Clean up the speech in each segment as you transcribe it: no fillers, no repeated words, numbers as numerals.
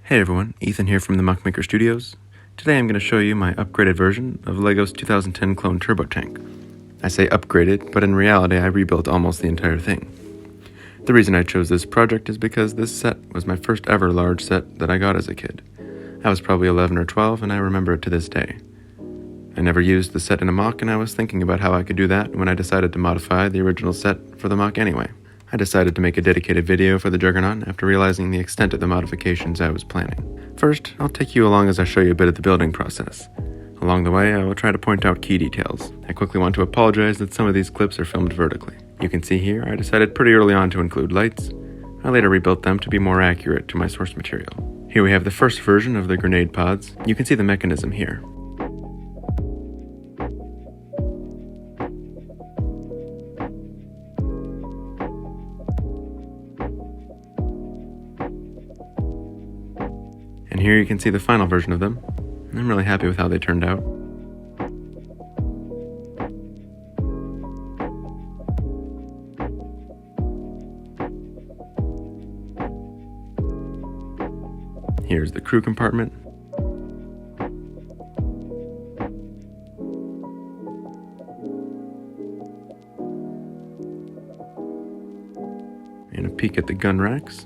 Hey everyone, Ethan here from the Muckmaker Studios. Today I'm going to show you my upgraded version of LEGO's 2010 Clone Turbo Tank. I say upgraded, but in reality I rebuilt almost the entire thing. The reason I chose this project is because this set was my first ever large set that I got as a kid. I was probably 11 or 12 and I remember it to this day. I never used the set in a mock and I was thinking about how I could do that when I decided to modify the original set for the mock anyway. I decided to make a dedicated video for the Juggernaut after realizing the extent of the modifications I was planning. First, I'll take you along as I show you a bit of the building process. Along the way, I will try to point out key details. I quickly want to apologize that some of these clips are filmed vertically. You can see here, I decided pretty early on to include lights. I later rebuilt them to be more accurate to my source material. Here we have the first version of the grenade pods. You can see the mechanism here. And here you can see the final version of them. I'm really happy with how they turned out. Here's the crew compartment. And a peek at the gun racks.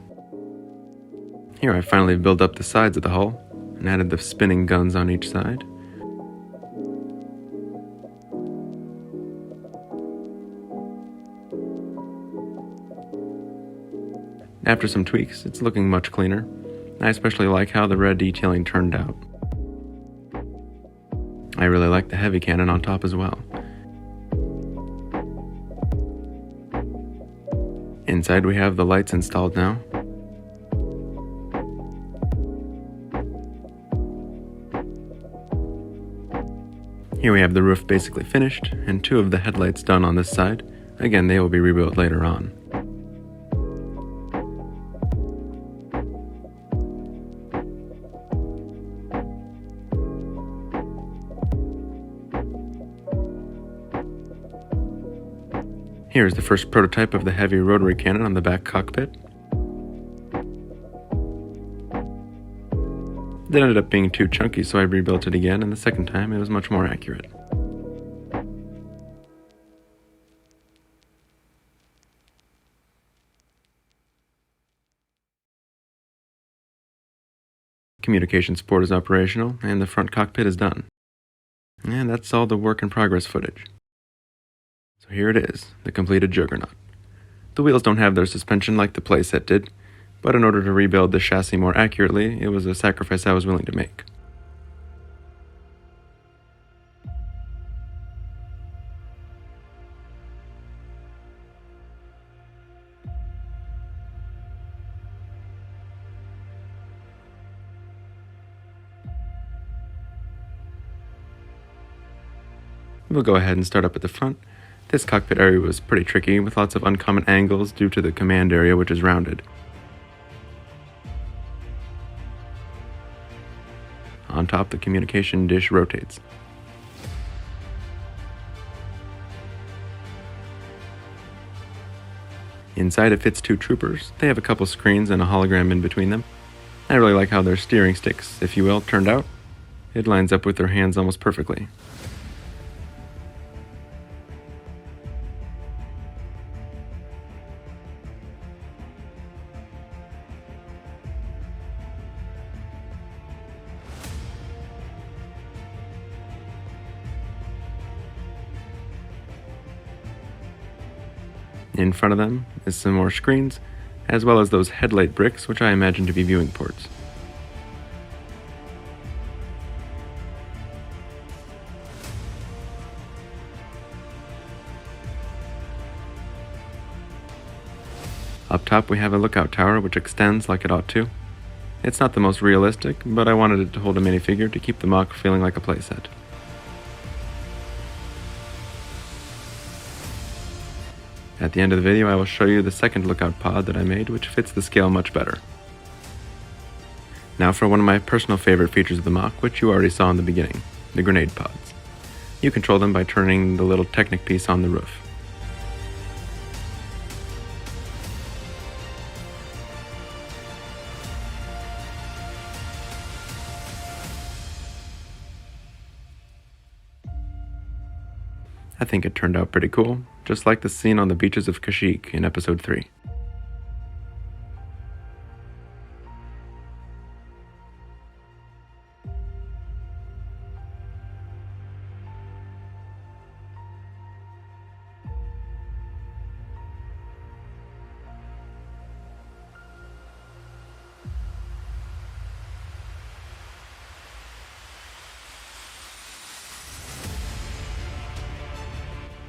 Here I finally built up the sides of the hull and added the spinning guns on each side. After some tweaks, it's looking much cleaner. I especially like how the red detailing turned out. I really like the heavy cannon on top as well. Inside we have the lights installed now. Here we have the roof basically finished, and two of the headlights done on this side. Again, they will be rebuilt later on. Here is the first prototype of the heavy rotary cannon on the back cockpit. It ended up being too chunky, so I rebuilt it again, and the second time it was much more accurate. Communications port is operational, and the front cockpit is done. And that's all the work in progress footage. So here it is, the completed Juggernaut. The wheels don't have their suspension like the playset did, but in order to rebuild the chassis more accurately, it was a sacrifice I was willing to make. We'll go ahead and start up at the front. This cockpit area was pretty tricky, with lots of uncommon angles due to the command area, which is rounded. On top, the communication dish rotates. Inside, it fits two troopers. They have a couple screens and a hologram in between them. I really like how their steering sticks, if you will, turned out. It lines up with their hands almost perfectly. In front of them is some more screens, as well as those headlight bricks, which I imagine to be viewing ports. Up top we have a lookout tower which extends like it ought to. It's not the most realistic, but I wanted it to hold a minifigure to keep the mock feeling like a playset. At the end of the video I will show you the second lookout pod that I made, which fits the scale much better. Now for one of my personal favorite features of the mock, which you already saw in the beginning, the grenade pods. You control them by turning the little Technic piece on the roof. I think it turned out pretty cool, just like the scene on the beaches of Kashyyyk in episode 3.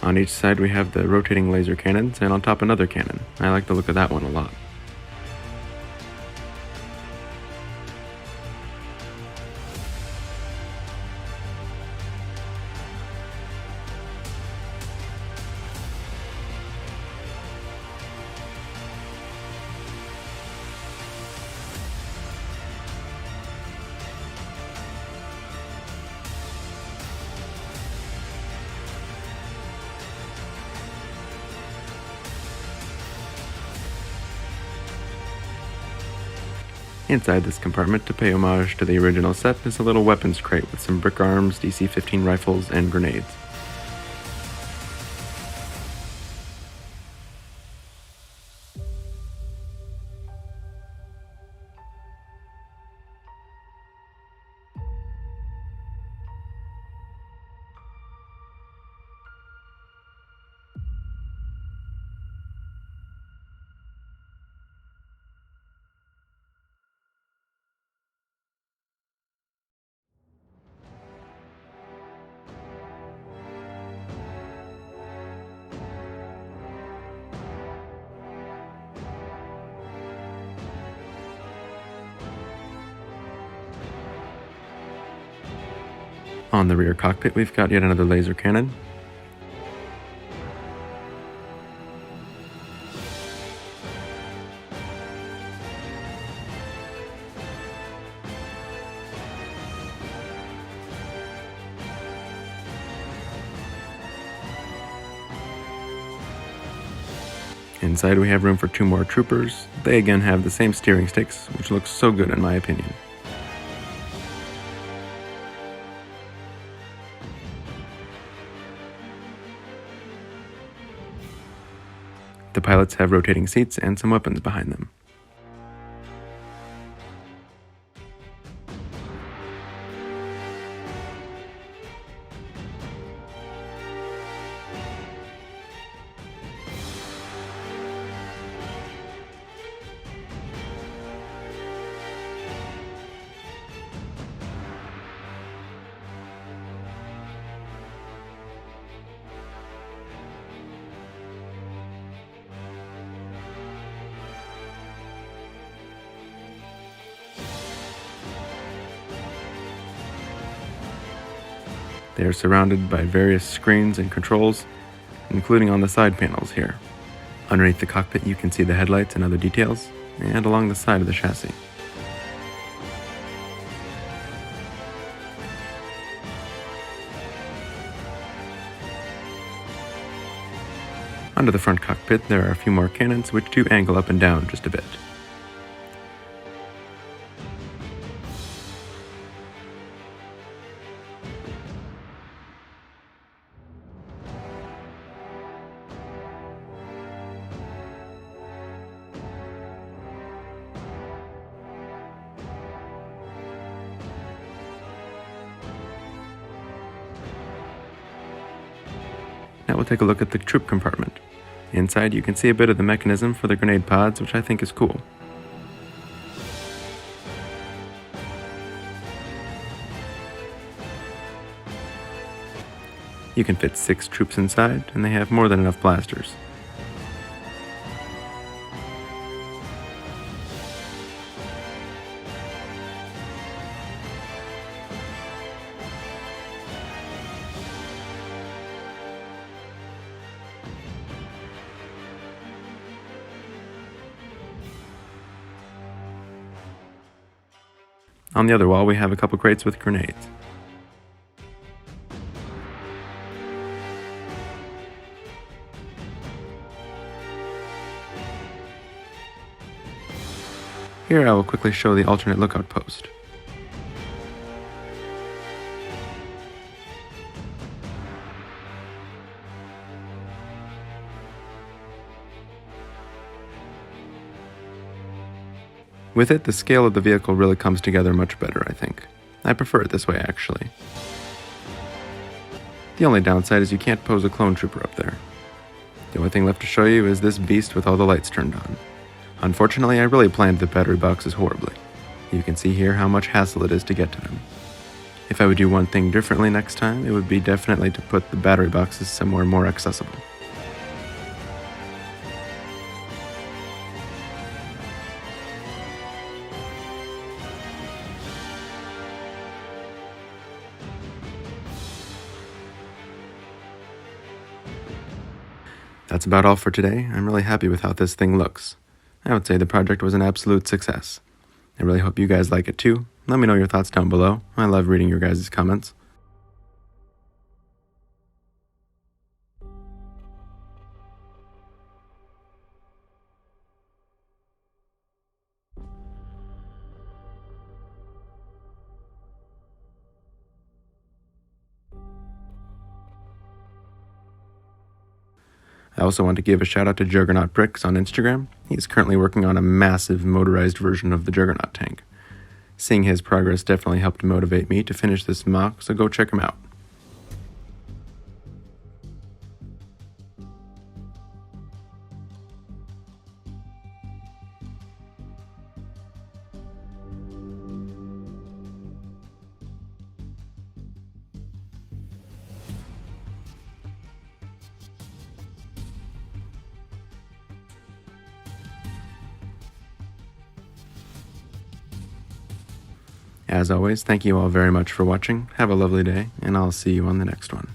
On each side we have the rotating laser cannons, and on top another cannon. I like the look of that one a lot. Inside this compartment, to pay homage to the original set, is a little weapons crate with some brick arms, DC-15 rifles, and grenades. On the rear cockpit, we've got yet another laser cannon. Inside we have room for 2 more troopers. They again have the same steering sticks, which looks so good in my opinion. The pilots have rotating seats and some weapons behind them. They are surrounded by various screens and controls, including on the side panels here. Underneath the cockpit you can see the headlights and other details, and along the side of the chassis. Under the front cockpit there are a few more cannons which do angle up and down just a bit. Now we'll take a look at the troop compartment. Inside you can see a bit of the mechanism for the grenade pods, which I think is cool. You can fit 6 troops inside, and they have more than enough blasters. On the other wall we have a couple crates with grenades. Here I will quickly show the alternate lookout post. With it, the scale of the vehicle really comes together much better, I think. I prefer it this way, actually. The only downside is you can't pose a clone trooper up there. The only thing left to show you is this beast with all the lights turned on. Unfortunately, I really planned the battery boxes horribly. You can see here how much hassle it is to get to them. If I would do one thing differently next time, it would be definitely to put the battery boxes somewhere more accessible. That's about all for today. I'm really happy with how this thing looks. I would say the project was an absolute success. I really hope you guys like it too. Let me know your thoughts down below. I love reading your guys' comments. I also want to give a shout out to Juggernaut Bricks on Instagram. He's currently working on a massive motorized version of the Juggernaut tank. Seeing his progress definitely helped motivate me to finish this mock, so go check him out. As always, thank you all very much for watching. Have a lovely day, and I'll see you on the next one.